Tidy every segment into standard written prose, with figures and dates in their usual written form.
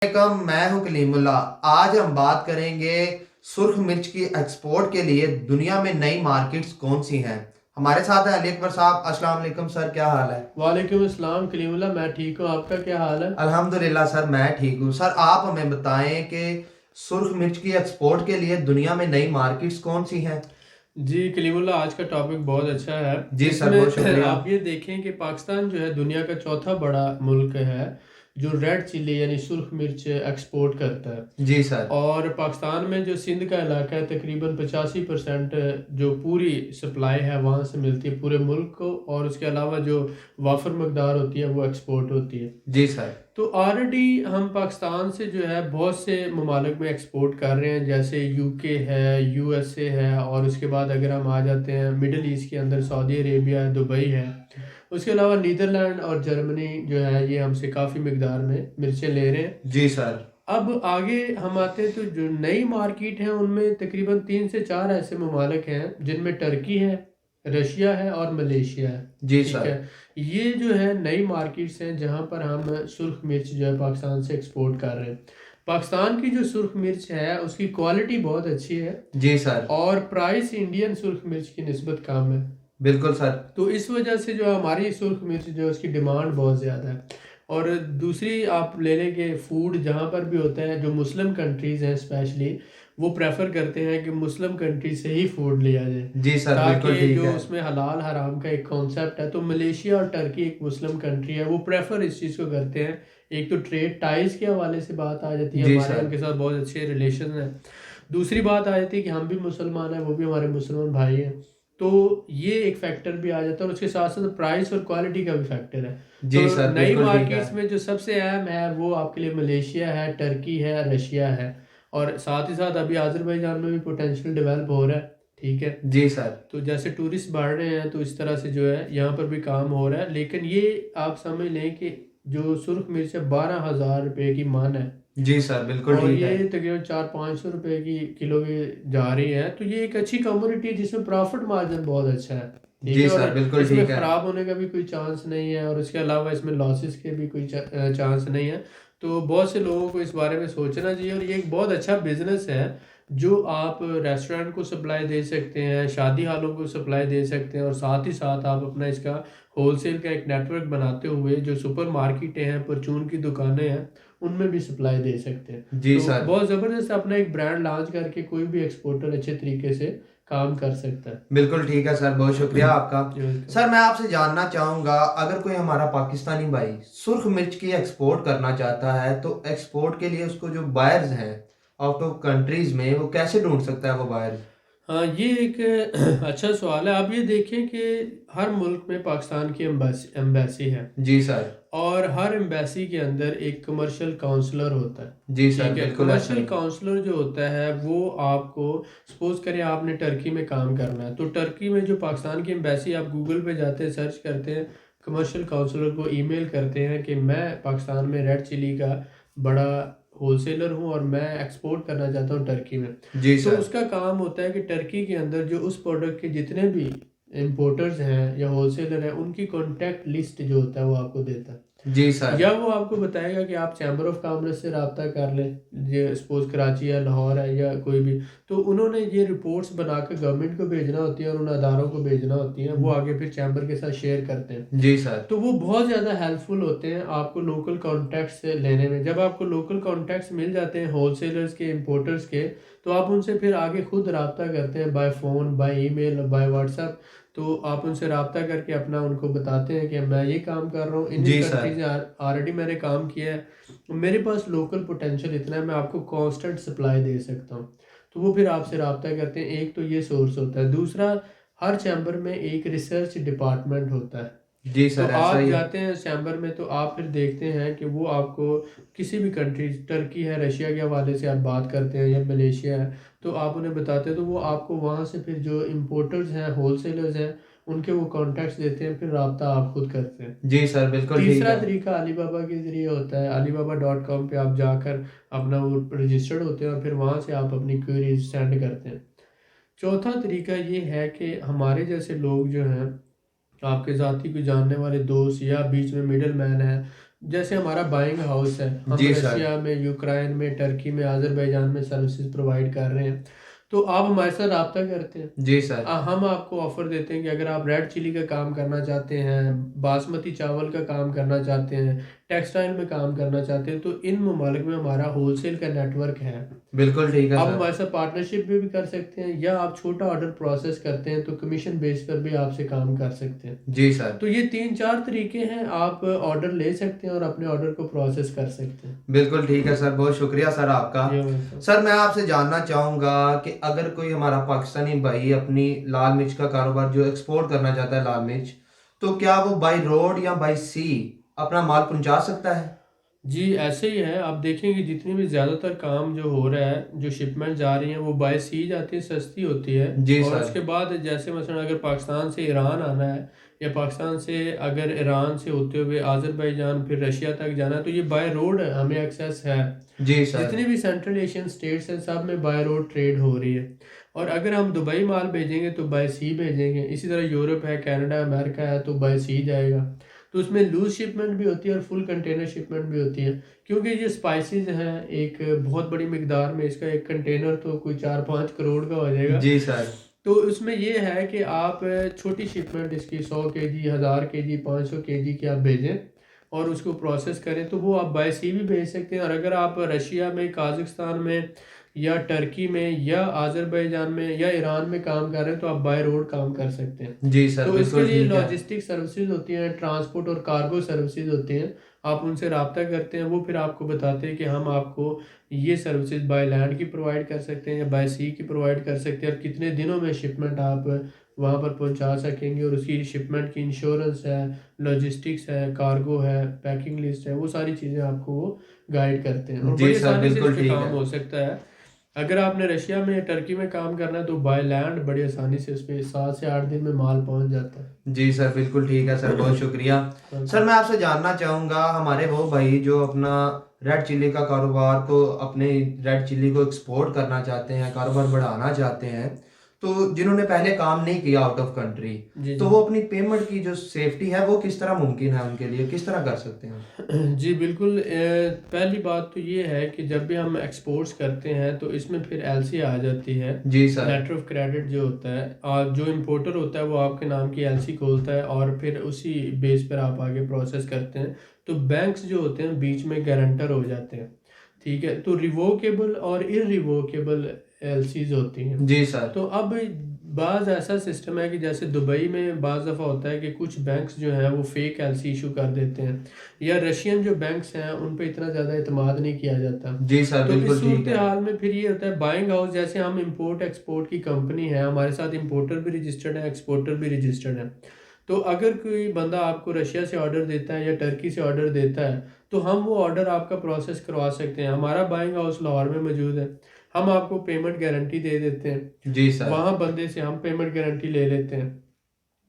वालेकुम, मैं हूं कलीमुल्ला। आज हम बात करेंगे सुर्ख मिर्च की एक्सपोर्ट के लिए दुनिया में नई मार्केट्स कौन सी हैं। हमारे साथ है अली अकबर साहब। अस्सलाम वालेकुम सर, क्या हाल है? वालेकुम अस्सलाम कलीमुल्लाह। मैं ठीक हूँ, आपका क्या हाल है? अल्हम्दुलिल्लाह सर, मैं ठीक हूँ। सर आप हमें बताएं कि सुर्ख मिर्च की एक्सपोर्ट के लिए दुनिया में नई मार्केट्स कौन सी हैं। जी कलीमुल्लाह, आज का टॉपिक बहुत अच्छा है। जी सर, बहुत इसमें शुक्रिया। आप ये देखें कि पाकिस्तान जो है दुनिया का चौथा बड़ा मुल्क है जो रेड चिली यानी सुर्ख मिर्च एक्सपोर्ट करता है। जी सर। और पाकिस्तान में जो सिंध का इलाका है तकरीबन 85% जो पूरी सप्लाई है वहाँ से मिलती है पूरे मुल्क को, और उसके अलावा जो वाफर मकदार होती है वो एक्सपोर्ट होती है। जी सर। तो ऑलरेडी हम पाकिस्तान से जो है बहुत से ममालिक में एक्सपोर्ट कर रहे हैं, जैसे यूके है, यूएसए है, और उसके बाद अगर हम आ जाते हैं मिडल ईस्ट के अंदर सऊदी अरेबिया है, दुबई है। उसके अलावा नीदरलैंड और जर्मनी जो है ये हमसे काफ़ी मकदार में मिर्चें ले रहे हैं। जी सर। अब आगे हम आते हैं तो जो नई मार्केट है उनमें तकरीबन 3 से 4 ऐसे ममालिक हैं जिनमें टर्की है, रशिया है और मलेशिया है। जी ठीक सर। है, ये जो है नई मार्केट्स हैं जहां पर हम सुर्ख मिर्च जो है पाकिस्तान से एक्सपोर्ट कर रहे हैं। पाकिस्तान की जो सुर्ख मिर्च है उसकी क्वालिटी बहुत अच्छी है, जी सर। और प्राइस इंडियन सुर्ख मिर्च की निस्बत कम है। बिल्कुल सर। तो इस वजह से जो हमारी सुर्ख मिर्च जो है उसकी डिमांड बहुत ज़्यादा है। और दूसरी आप ले लें कि फूड जहाँ पर भी होता है, जो मुस्लिम कंट्रीज़ हैं स्पेशली वो प्रेफर करते हैं कि मुस्लिम कंट्री से ही फूड लिया जाए, जी सर, बिल्कुल ताकि ठीक जो है। उसमें हलाल हराम का एक कॉन्सेप्ट है। तो मलेशिया और टर्की एक मुस्लिम कंट्री है, वो प्रेफर इस चीज़ को करते हैं। एक तो ट्रेड टाइज के हवाले से बात आ जाती है, जी हमारे सर। उनके साथ बहुत अच्छे रिलेशन हैं। दूसरी बात आ जाती है कि हम भी मुसलमान हैं, वो भी हमारे मुसलमान भाई हैं। तो ये एक फैक्टर भी आ जाता है, और उसके साथ साथ प्राइस और क्वालिटी का भी फैक्टर है। तो जी सर, नई बिल्कुल ठीक है। मार्केट्स में जो सबसे अहम है वो आपके लिए मलेशिया है, टर्की है, रशिया है, और साथ ही साथ अभी आज़रबाईजान में भी पोटेंशियल डेवलप हो रहा है। ठीक है, जी सर। तो जैसे टूरिस्ट बढ़ रहे हैं तो इस तरह से जो है यहाँ पर भी काम हो रहा है। लेकिन ये आप समझ लें कि जो सुर्ख मिर्च है 12,000 रुपये की मन है, जी सर, बिल्कुल और ठीक है। ये तकरीबन 400-500 रुपये की किलो की जा रही है। तो ये एक अच्छी कम्युनिटी है जिसमें प्रॉफिट मार्जिन बहुत अच्छा है। ठीक जी है, और सर, बिल्कुल इसमें ठीक है। ख़राब होने का भी कोई चांस नहीं है, और उसके अलावा इसमें लॉसेस के भी कोई चांस नहीं है। तो बहुत से लोगों को इस बारे में सोचना चाहिए, और ये एक बहुत अच्छा बिजनेस है जो आप रेस्टोरेंट को सप्लाई दे सकते हैं, शादी हालों को सप्लाई दे सकते हैं, और साथ ही साथ आप अपना इसका होलसेल का एक नेटवर्क बनाते हुए जो सुपर मार्केटें हैं, परचून की दुकानें हैं, उनमें भी सप्लाई दे सकते हैं। जी तो सर। बहुत ज़बरदस्त अपना एक ब्रांड लॉन्च करके कोई भी एक्सपोर्टर अच्छे तरीके से काम कर सकता है। बिल्कुल ठीक है सर, बहुत शुक्रिया आपका। वेलकम। सर मैं आपसे जानना चाहूँगा, अगर कोई हमारा पाकिस्तानी भाई सुर्ख मिर्च की एक्सपोर्ट करना चाहता है तो एक्सपोर्ट के लिए उसको जो बायर्स हैं आउट ऑफ कंट्रीज में, वो कैसे ढूंढ सकता है वो बायर्स? हाँ, ये एक अच्छा सवाल है। आप ये देखें कि हर मुल्क में पाकिस्तान की एम्बेसी है, जी सर। और हर एम्बेसी के अंदर एक कमर्शियल काउंसलर होता है। जी सर, ठीक है, बिल्कुल ऐसा कमर्शियल ही है। काउंसलर जो होता है वो आपको, सपोज करें आपने टर्की में काम करना है, तो टर्की में जो पाकिस्तान की एम्बेसी, आप गूगल पे जाते हैं, सर्च करते हैं, कमर्शियल काउंसलर को ईमेल करते हैं कि मैं पाकिस्तान में रेड चिली का बड़ा होलसेलर हूँ और मैं एक्सपोर्ट करना चाहता हूँ टर्की में। जी तो सर। उसका काम होता है कि टर्की के अंदर जो उस प्रोडक्ट के जितने भी इम्पोर्टर्स हैं या होलसेलर हैं उनकी कॉन्टैक्ट लिस्ट जो होता है वो आपको देता है। जी सर। या वो आपको बताएगा कि आप चैम्बर ऑफ कॉमर्स से रब्ता कर लें, ये सपोज कराची या लाहौर है या कोई भी। तो उन्होंने ये रिपोर्ट्स बनाकर गवर्नमेंट को भेजना होती है और उन अदारों को भेजना होती है, वो आगे फिर चैम्बर के साथ शेयर करते हैं। जी सर। तो वो बहुत ज़्यादा हेल्पफुल होते हैं आपको लोकल कॉन्टैक्ट्स लेने में। जब आपको लोकल कॉन्टैक्ट्स मिल जाते हैं होलसेलर्स के, इम्पोर्टर्स के, तो आप उनसे फिर आगे खुद रब्ता करते हैं, by phone, by email, by WhatsApp. तो आप उनसे रब्ता करके अपना उनको बताते हैं कि मैं ये काम कर रहा हूँ इन इन जी सर। कंट्रीज में, ऑलरेडी मैंने काम किया है, मेरे पास लोकल पोटेंशियल इतना है, मैं आपको कांस्टेंट सप्लाई दे सकता हूँ। तो वो फिर आपसे रब्ता करते हैं। एक तो ये सोर्स होता है। दूसरा, हर चैम्बर में एक रिसर्च डिपार्टमेंट होता है। जी तो सर, ऐसा आप ही है। जाते हैं चैम्बर में, तो आप फिर देखते हैं कि वो आपको किसी भी कंट्री, टर्की है, रशिया के हवाले से आप बात करते हैं, या मलेशिया है, तो आप उन्हें बताते हैं, तो वो आपको वहाँ से फिर जो इम्पोर्टर्स हैं, होलसेलर्स हैं, उनके वो कॉन्टैक्ट्स देते हैं, फिर रब्ता आप खुद करते हैं। जी सर, बिल्कुल ठीक तीसरा है। तरीका अलीबाबा के ज़रिए होता है। alibaba.com पे आप जाकर अपना वो रजिस्टर्ड होते हैं, और फिर वहाँ से आप अपनी क्वेरीज सेंड करते हैं। चौथा तरीका ये है कि हमारे जैसे लोग जो हैं, आपके साथी कोई जानने वाले दोस्त या बीच में मिडल मैन है, जैसे हमारा बाइंग हाउस है, हम जी सर। रशिया में, यूक्रेन में, टर्की में, आज़रबाईजान में सर्विसेज प्रोवाइड कर रहे हैं। तो आप हमारे साथ रब्ता करते हैं, जी सर। हम आपको ऑफर देते हैं कि अगर आप रेड चिली का काम करना चाहते हैं, बासमती चावल का काम करना चाहते हैं, टेक्सटाइल में काम करना चाहते हैं, तो इन ममालिक में हमारा होलसेल का नेटवर्क है। बिल्कुल ठीक है आप सर। हमारे साथ पार्टनरशिप भी कर सकते हैं, या आप छोटा ऑर्डर प्रोसेस करते हैं तो कमीशन बेस पर भी आपसे काम कर सकते हैं। जी सर। तो ये 3-4 तरीके हैं, आप ऑर्डर ले सकते हैं और अपने ऑर्डर को प्रोसेस कर सकते हैं। बिल्कुल ठीक है सर, बहुत शुक्रिया सर आपका। ये वेलकम। सर मैं आपसे जानना चाहूँगा कि अगर कोई हमारा पाकिस्तानी भाई अपनी लाल मिर्च का कारोबार जो एक्सपोर्ट करना चाहता है लाल मिर्च, तो क्या वो बाई रोड या बाई सी अपना माल पहुंचा सकता है? जी, ऐसे ही है। आप देखेंगे जितनी भी ज़्यादातर काम जो हो रहा है, जो शिपमेंट जा रही हैं वो बाय सी जाती है, सस्ती होती है। जी और सर। उसके बाद जैसे मसलन अगर पाकिस्तान से ईरान आना है, या पाकिस्तान से अगर ईरान से होते हुए आज़रबाईजान फिर रशिया तक जाना है, तो ये बाय रोड हमें एक्सेस है। जी सर। जितने भी सेंट्रल एशियन स्टेट्स हैं सब में बाय रोड ट्रेड हो रही है। और अगर हम दुबई माल भेजेंगे तो बाय सी भेजेंगे। इसी तरह यूरोप है, कनाडा, अमेरिका है, तो बाय सी जाएगा। तो उसमें लूज शिपमेंट भी होती है और फुल कंटेनर शिपमेंट भी होती है, क्योंकि ये स्पाइसेस हैं एक बहुत बड़ी मिकदार में। इसका एक कंटेनर तो कोई 4-5 करोड़ का हो जाएगा। जी सर। तो उसमें ये है कि आप छोटी शिपमेंट इसकी 100 केजी, 1000 केजी, 500 केजी की आप भेजें और उसको प्रोसेस करें, तो वो आप बाय सी भी भेज सकते हैं। और अगर आप रशिया में, काज़ाकिस्तान में, या टर्की में, या आज़रबाईजान में, या ईरान में काम कर रहे हैं, तो आप बाय रोड काम कर सकते हैं। जी सर। तो इसके बिल्कुल लिए ठीक है। लॉजिस्टिक सर्विसेज होती हैं, ट्रांसपोर्ट और कार्गो सर्विसेज होती हैं। आप उनसे रब्ता करते हैं, वो फिर आपको बताते हैं कि हम आपको ये सर्विसेज बाय लैंड की प्रोवाइड कर सकते हैं या बाय सी की प्रोवाइड कर सकते हैं, और कितने दिनों में शिपमेंट आप वहाँ पर पहुँचा सकेंगे, और उसकी शिपमेंट की इंश्योरेंस है, लॉजिस्टिक्स है, कार्गो है, पैकिंग लिस्ट है, वो सारी चीज़ें आपको वो गाइड करते हैं, और जी बड़ी सर। आसानी से इस बिल्कुल पे ठीक काम है। हो सकता है। अगर आपने रशिया में या टर्की में काम करना है तो बाय लैंड बड़ी आसानी से उस पे 7 से 8 दिन में माल पहुँच जाता है। जी सर। बिल्कुल ठीक है सर, बहुत शुक्रिया। Sir welcome. मैं आपसे जानना चाहूँगा, हमारे वो भाई जो अपना रेड चिल्ली का कारोबार को, अपने रेड चिल्ली को एक्सपोर्ट करना चाहते हैं, कारोबार बढ़ाना चाहते हैं, तो जिन्होंने पहले काम नहीं किया आउट ऑफ कंट्री, जी तो जी। वो अपनी पेमेंट की जो सेफ्टी है वो किस तरह मुमकिन है उनके लिए, किस तरह कर सकते हैं? जी बिल्कुल। पहली बात तो ये है कि जब भी हम एक्सपोर्ट्स करते हैं तो इसमें फिर एलसी आ जाती है, जी सर। लेटर ऑफ क्रेडिट जो होता है। और जो इंपोर्टर होता है वो आपके नाम की एलसी खोलता है और फिर उसी बेस पर आप आगे प्रोसेस करते हैं। तो बैंक्स जो होते हैं बीच में गारंटर हो जाते हैं, ठीक है। तो रिवोकेबल और इरिवोकेबल एलसीज होती हैं। जी सर। तो अब बाज़ ऐसा सिस्टम है कि जैसे दुबई में बाज़ दफ़ा होता है कि कुछ बैंक्स जो हैं वो फेक एलसी इशू कर देते हैं, या रशियन जो बैंक्स हैं उन पे इतना ज़्यादा इत्मीनान नहीं किया जाता। जी सर। तो इस बिल्कुल ठीक सूरत है। हाल में फिर ये होता है, बाइंग हाउस जैसे हम इंपोर्ट एक्सपोर्ट की कंपनी है, हमारे साथ इंपोर्टर भी रजिस्टर्ड है, एक्सपोर्टर भी रजिस्टर्ड है। तो अगर कोई बंदा आपको रशिया से ऑर्डर देता है या टर्की से ऑर्डर देता है, तो हम वो ऑर्डर आपका प्रोसेस करवा सकते हैं। हमारा बाइंग हाउस लाहौर में मौजूद है, हम आपको पेमेंट गारंटी दे देते हैं। जी सर। वहाँ बंदे से हम पेमेंट गारंटी ले लेते हैं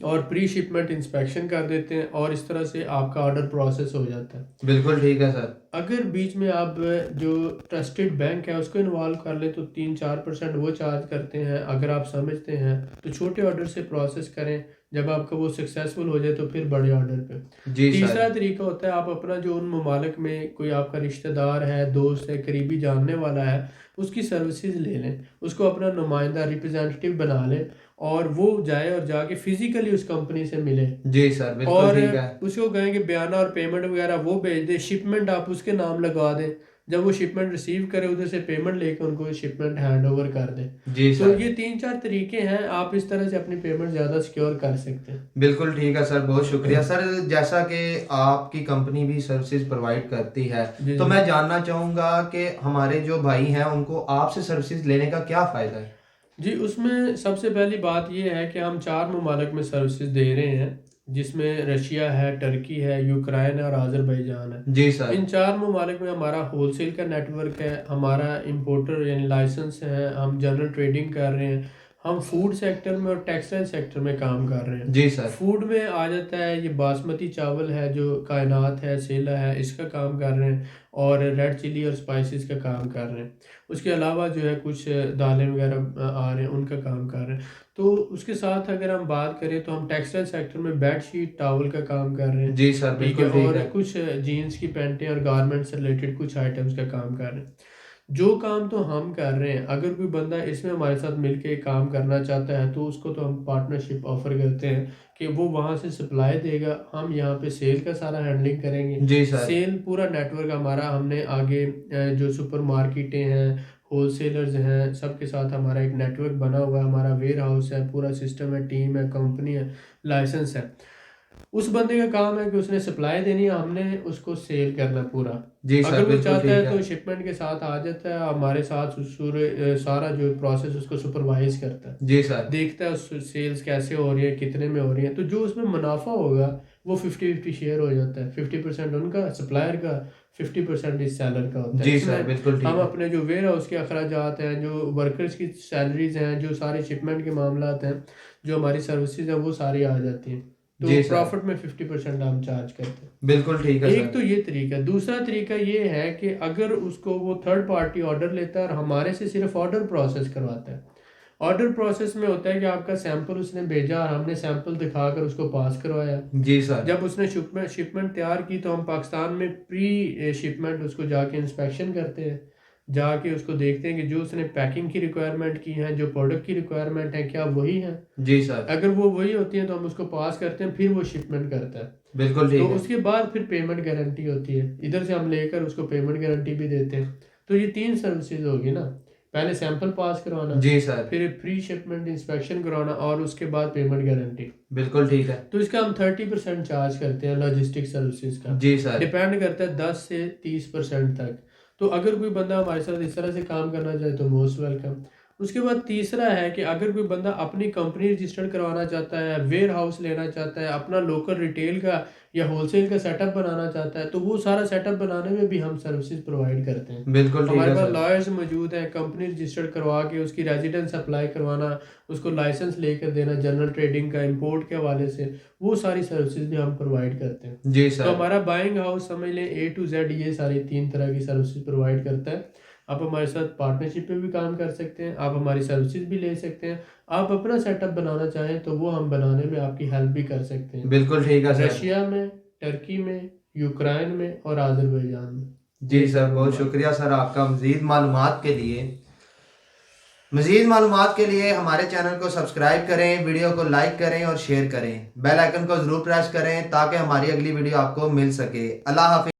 और प्री शिपमेंट इंस्पेक्शन कर देते हैं, और इस तरह से आपका ऑर्डर प्रोसेस हो जाता है। बिल्कुल ठीक है सर। अगर बीच में आप जो ट्रस्टेड बैंक है उसको इन्वॉल्व कर ले तो 3-4% वो चार्ज करते हैं। अगर आप समझते हैं तो छोटे ऑर्डर से प्रोसेस करें, जब आपका वो सक्सेसफुल हो जाए तो फिर बड़े ऑर्डर पे। जी सर। तीसरा तरीका होता है, आप अपना जो उन ममालिक में कोई आपका रिश्तेदार है, दोस्त है, करीबी जानने वाला है, उसकी सर्विसेज ले लें, उसको अपना नुमाइंदा रिप्रेजेंटेटिव बना लें, और वो जाए और जाके फिजिकली उस कंपनी से मिले, जी सर। बिल्कुल और ठीक है। उसको कहें कि बयाना और पेमेंट वगैरह वो भेज दे, शिपमेंट आप उसके नाम लगवा दें। जब वो शिपमेंट रिसीव करे उधर से पेमेंट लेकर उनको शिपमेंट हैंड ओवर कर दें। जी तो सर। ये 3-4 तरीके हैं, आप इस तरह से अपनी पेमेंट ज़्यादा सिक्योर कर सकते हैं। बिल्कुल ठीक है सर, बहुत शुक्रिया सर। जैसा कि आपकी कंपनी भी सर्विसेज प्रोवाइड करती है, जी तो जी। मैं जानना चाहूँगा कि हमारे जो भाई हैं उनको आपसे सर्विसेज लेने का क्या फ़ायदा है? जी, उसमें सबसे पहली बात ये है कि हम 4 ममालिक में सर्विसेज दे रहे हैं, जिसमें रशिया है, टर्की है, यूक्रेन है और आज़रबाईजान है। जी सर। इन 4 ममालिक में हमारा होलसेल का नेटवर्क है, हमारा इंपोर्टर यानी लाइसेंस है, हम जनरल ट्रेडिंग कर रहे हैं, हम फूड सेक्टर में और टेक्सटाइल सेक्टर में काम कर रहे हैं। जी सर। फूड में आ जाता है ये बासमती चावल है जो कायनात है, सेला है, इसका काम कर रहे हैं। और रेड चिली और स्पाइसेस का काम कर रहे हैं। उसके अलावा जो है कुछ दालें वगैरह आ रहे हैं, उनका काम कर रहे हैं। तो उसके साथ अगर हम बात करें तो हम टेक्सटाइल सेक्टर में बेड शीट टावल का काम कर रहे हैं, जी सर, ठीक है, बिल्कुल ठीक और है। कुछ जीन्स की पैंटें और गारमेंट्स से रिलेटेड कुछ आइटम्स का काम कर रहे हैं। जो काम तो हम कर रहे हैं, अगर कोई बंदा इसमें हमारे साथ मिलके काम करना चाहता है तो उसको तो हम पार्टनरशिप ऑफर करते हैं कि वो वहाँ से सप्लाई देगा, हम यहाँ पे सेल का सारा हैंडलिंग करेंगे। जी सर। सेल पूरा नेटवर्क हमारा, हमने आगे जो सुपर मार्केटें हैं, होलसेलर्स हैं, सबके साथ हमारा एक नेटवर्क बना हुआ है, हमारा वेयर हाउस है, पूरा सिस्टम है, टीम है, कंपनी है, लाइसेंस है। उस बंदे का काम है कि उसने सप्लाई देनी है, हमने उसको सेल करना पूरा। जी सर, अगर वो बिल्कुल चाहता ठीक है है। तो शिपमेंट के साथ आ जाता है हमारे साथ, सारा जो प्रोसेस उसको सुपरवाइज करता है, जी सर। देखता है सेल्स कैसे हो रही है, कितने में हो रही है। तो जो उसमें मुनाफा होगा वो 50-50 शेयर हो जाता है, 50% उनका सप्लायर का, 50% इस सेलर का होता है। जी सर, इसमें बिल्कुल ठीक हम है। अपने जो वेयर हाउस के अखराजात हैं, जो वर्कर्स की सैलरीज हैं, जो सारे शिपमेंट के मामलात हैं, जो हमारी सर्विसेज हैं, वो सारी आ जाती हैं। तो जी सर, प्रॉफिट में 50% हम चार्ज करते हैं। बिल्कुल ठीक है एक सर। तो ये तरीका है। दूसरा तरीका ये है कि अगर उसको वो थर्ड पार्टी ऑर्डर लेता है और हमारे से सिर्फ ऑर्डर प्रोसेस करवाता है। ऑर्डर प्रोसेस में होता है कि आपका सैंपल उसने भेजा और हमने सैंपल दिखाकर उसको पास करवाया। जी सर। जब उसने शिपमेंट शिपमेंट तैयार की तो हम पाकिस्तान में प्री शिपमेंट उसको जाके इंस्पेक्शन करते हैं, जाके उसको देखते हैं कि जो उसने पैकिंग की रिक्वायरमेंट की है, जो प्रोडक्ट की रिक्वायरमेंट है, क्या वही है। जी सर, अगर वो वही होती है तो हम उसको पास करते हैं, फिर वो शिपमेंट करता है। बिल्कुल तो ठीक है। उसके बाद फिर पेमेंट गारंटी होती है, इधर से हम लेकर उसको पेमेंट गारंटी भी देते हैं। तो ये 3 सर्विसेज होगी ना, पहले सैंपल पास करवाना, जी सर, फिर प्री शिपमेंट इंस्पेक्शन करवाना और उसके बाद पेमेंट गारंटी। बिल्कुल ठीक है। तो इसका हम 30% चार्ज करते हैं लॉजिस्टिक सर्विसेज का। जी सर, डिपेंड करता है 10 से 30% तक। तो अगर कोई बंदा हमारे साथ इस तरह से काम करना चाहे तो मोस्ट वेलकम। उसके बाद तीसरा है कि अगर कोई बंदा अपनी कंपनी रजिस्टर्ड करवाना चाहता है, वेयर हाउस लेना चाहता है, अपना लोकल रिटेल का या होलसेल का सेटअप बनाना चाहता है, तो वो सारा सेटअप बनाने में भी हम सर्विसेज प्रोवाइड करते हैं। बिल्कुल ठीक हमारे है पास सर। लॉयर्स मौजूद हैं, कंपनी रजिस्टर्ड करवा के उसकी रेजिडेंस अप्लाई करवाना, उसको लाइसेंस लेकर देना जनरल ट्रेडिंग का, इंपोर्ट के हवाले से, वो सारी सर्विसेज भी हम प्रोवाइड करते हैं। जी तो सर, हमारा बाइंग हाउस समझ लें A to Z ये सारी 3 तरह की सर्विसेज प्रोवाइड करता है। आप हमारे साथ पार्टनरशिप पे भी काम कर सकते हैं, आप हमारी सर्विसेज भी ले सकते हैं। आप अपना सेटअप बनाना चाहें तो वो हम बनाने में आपकी हेल्प भी कर सकते हैं, बिल्कुल ठीक है सर। रशिया में, टर्की में, यूक्रेन में और आज़रबैजान में। जी ये सर, सब बहुत ममालिक। शुक्रिया सर आपका। मज़ीद मालूमात के लिए हमारे चैनल को सब्सक्राइब करें, वीडियो को लाइक करें और शेयर करें। बेल आइकन को ज़रूर प्रेस करें ताकि हमारी अगली वीडियो आपको मिल सके। अल्लाह हाफिज़।